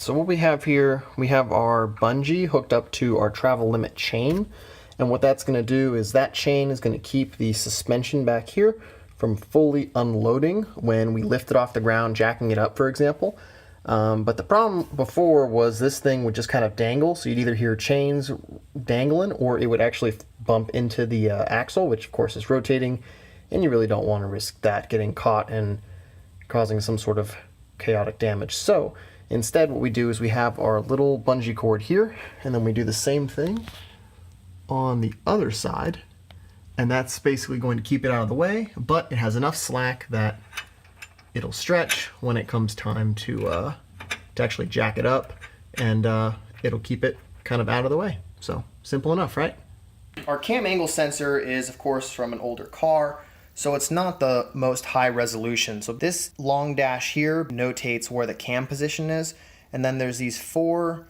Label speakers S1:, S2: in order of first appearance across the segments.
S1: So what we have here, we have our bungee hooked up to our travel limit chain. And what that's going to do is that chain is going to keep the suspension back here from fully unloading when we lift it off the ground, jacking it up, for example. But the problem before was this thing would just kind of dangle. So you'd either hear chains dangling or it would actually bump into the axle, which of course is rotating. And you really don't want to risk that getting caught and causing some sort of chaotic damage. So instead, what we do is we have our little bungee cord here, and then we do the same thing on the other side, and that's basically going to keep it out of the way, but it has enough slack that it'll stretch when it comes time to actually jack it up, and it'll keep it kind of out of the way. So simple enough, right? Our cam angle sensor is, of course, from an older car, so it's not the most high resolution. So this long dash here notates where the cam position is, and then there's these four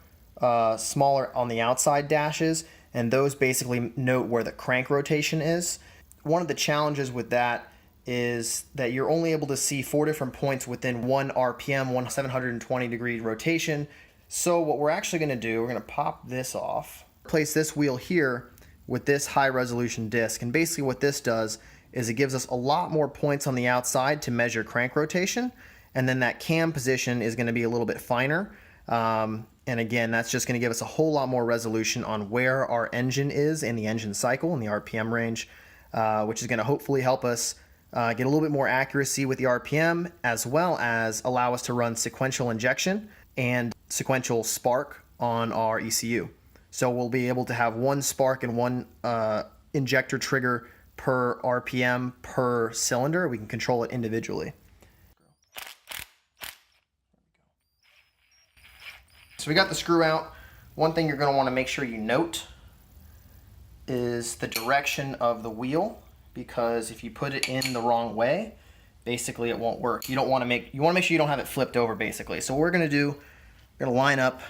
S1: smaller on the outside dashes, and those basically note where the crank rotation is. One of the challenges with that is that you're only able to see 4 different points within 1 RPM, 720-degree rotation. So what we're actually going to do, we're going to pop this off, place this wheel here with this high resolution disc, and basically what this does is it gives us a lot more points on the outside to measure crank rotation, and then that cam position is going to be a little bit finer. And again, that's just going to give us a whole lot more resolution on where our engine is in the engine cycle in the RPM range, which is going to hopefully help us get a little bit more accuracy with the RPM, as well as allow us to run sequential injection and sequential spark on our ECU. So we'll be able to have one spark and one injector trigger per RPM per cylinder. We can control it individually. So we got the screw out. One thing you're going to want to make sure you note is the direction of the wheel, because if you put it in the wrong way, basically it won't work. You want to make sure you don't have it flipped over, basically. So what we're going to do, we're going to line up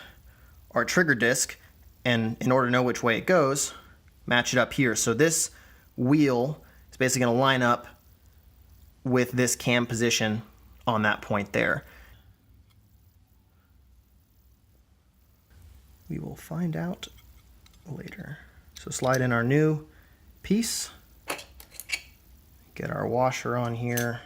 S1: our trigger disc, and in order to know which way it goes, match it up here. So this wheel is basically going to line up with this cam position on that point there. We will find out later. So slide in our new piece, get our washer on here.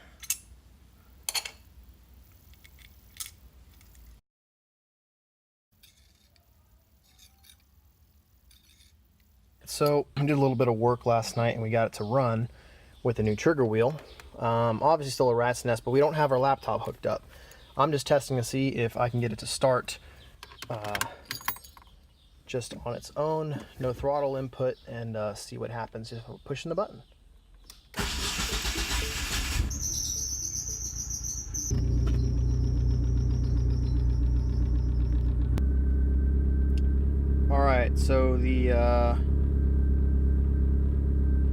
S1: So I did a little bit of work last night and we got it to run with the new trigger wheel. Obviously still a rat's nest, but we don't have our laptop hooked up. I'm just testing to see if I can get it to start just on its own, no throttle input, and see what happens just pushing the button. Alright, so the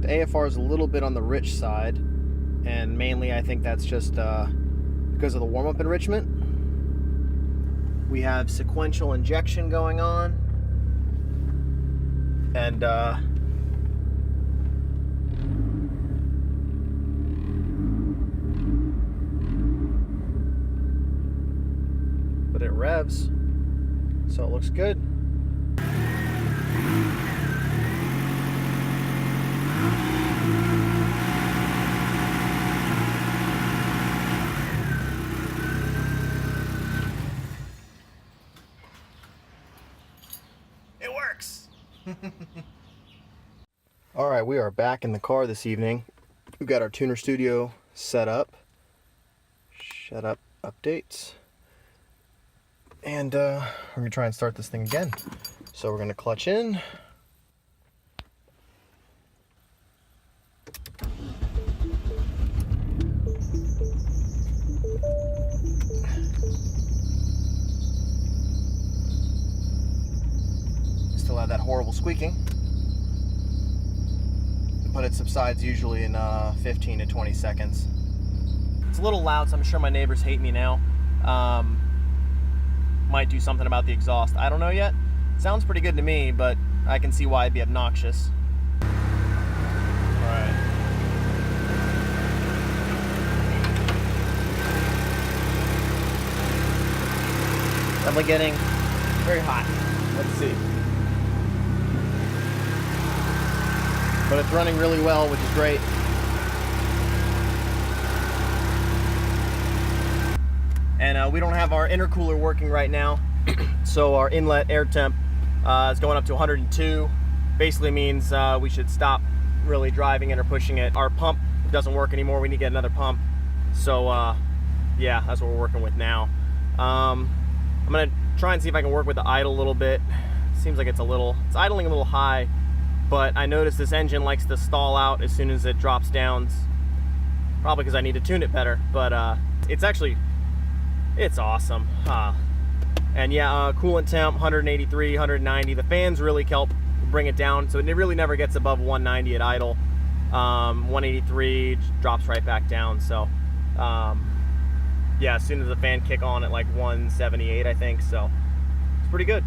S1: AFR is a little bit on the rich side, and mainly I think that's just because of the warm-up enrichment. We have sequential injection going on, and but it revs, so it looks good. It works. All right, we are back in the car this evening. We've got our tuner studio set up. Shut up updates. And we're gonna try and start this thing again. So we're gonna clutch in. Still have that horrible squeaking, but it subsides usually in 15 to 20 seconds. It's a little loud, so I'm sure my neighbors hate me now. Might do something about the exhaust. I don't know yet. Sounds pretty good to me, but I can see why it'd be obnoxious. All right. Definitely getting very hot. Let's see. But it's running really well, which is great. And we don't have our intercooler working right now, so our inlet air temp is going up to 102. Basically means we should stop really driving it or pushing it. Our pump doesn't work anymore. We need to get another pump. So yeah, that's what we're working with now. I'm gonna try and see if I can work with the idle a little bit. Seems like it's idling a little high, but I noticed this engine likes to stall out as soon as it drops down. Probably because I need to tune it better, but it's awesome. And yeah, coolant temp 183, 190. The fans really help bring it down, so it really never gets above 190 at idle. 183 drops right back down. So yeah, as soon as the fan kick on at like 178, I think, so it's pretty good.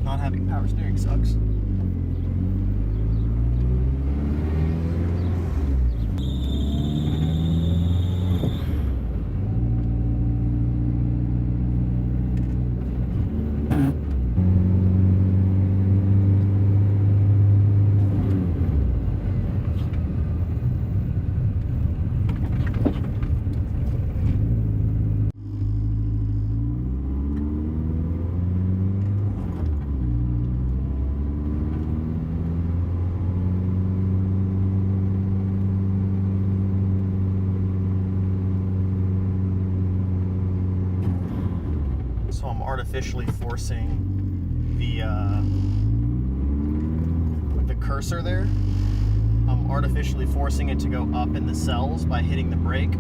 S1: Not having power steering sucks. So I'm artificially forcing the cursor there. I'm artificially forcing it to go up in the cells by hitting the brake.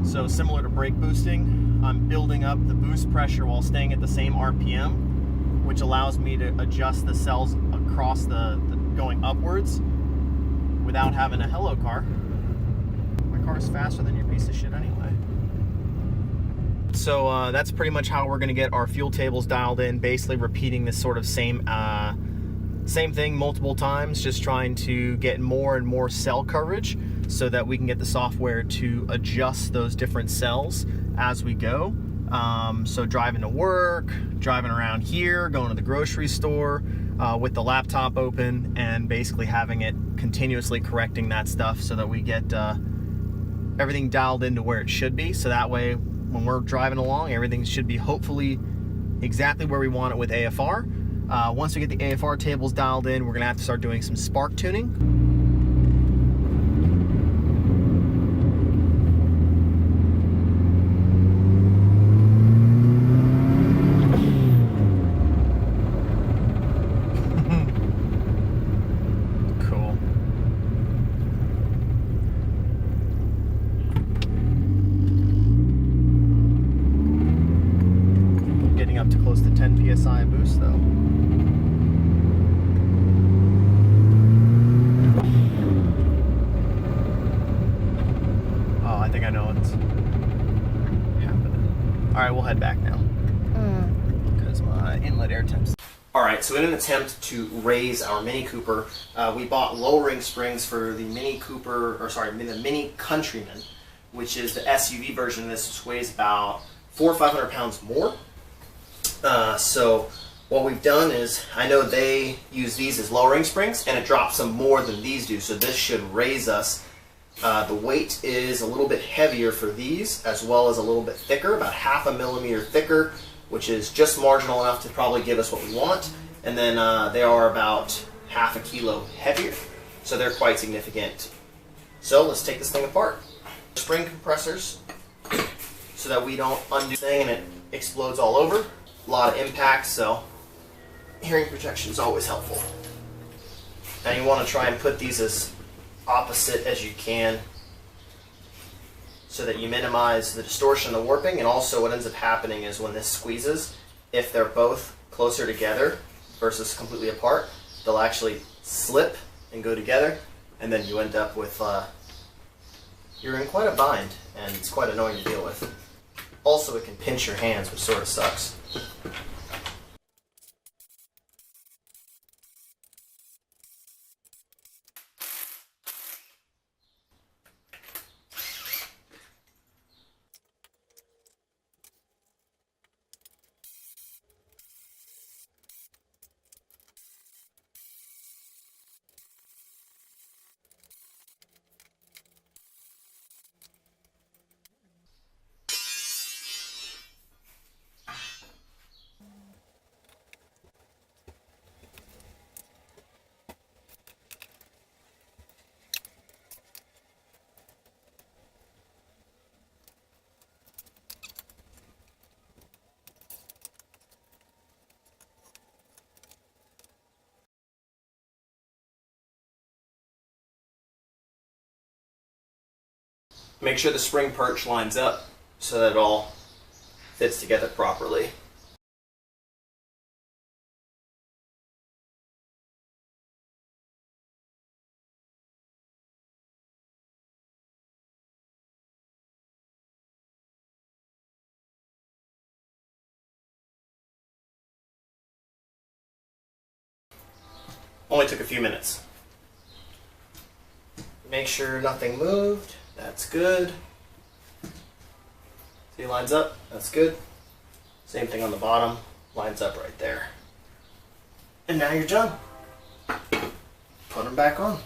S1: So similar to brake boosting, I'm building up the boost pressure while staying at the same RPM, which allows me to adjust the cells across the going upwards without having a hello car. My car's faster than your piece of shit anyway. So that's pretty much how we're going to get our fuel tables dialed in, basically repeating this sort of same thing multiple times, just trying to get more and more cell coverage so that we can get the software to adjust those different cells as we go. So driving to work, driving around here, going to the grocery store with the laptop open, and basically having it continuously correcting that stuff so that we get everything dialed into where it should be. So that way, when we're driving along, everything should be hopefully exactly where we want it with AFR. Once we get the AFR tables dialed in, we're gonna have to start doing some spark tuning. Up to close to 10 psi boost though. Oh, I think I know what's happening. Alright, we'll head back now. Because my inlet air temps. Alright, so in an attempt to raise our Mini Cooper, we bought lowering springs for the Mini Cooper, or sorry, the Mini Countryman, which is the SUV version of this, which weighs about 400 or 500 pounds more. So what we've done is, I know they use these as lowering springs, and it drops them more than these do, so this should raise us. The weight is a little bit heavier for these, as well as a little bit thicker, about 0.5 millimeter thicker, which is just marginal enough to probably give us what we want. And then they are about 0.5 kilo heavier, so they're quite significant. So let's take this thing apart. Spring compressors, so that we don't undo the thing and it explodes all over. A lot of impact, so hearing protection is always helpful. Now you want to try and put these as opposite as you can so that you minimize the distortion and the warping. And also what ends up happening is when this squeezes, if they're both closer together versus completely apart, they'll actually slip and go together, and then you end up with, you're in quite a bind, and it's quite annoying to deal with. Also, it can pinch your hands, which sort of sucks. Make sure the spring perch lines up so that it all fits together properly. Only took a few minutes. Make sure nothing moved. That's good. See, lines up. That's good. Same thing on the bottom. Lines up right there. And now you're done. Put them back on.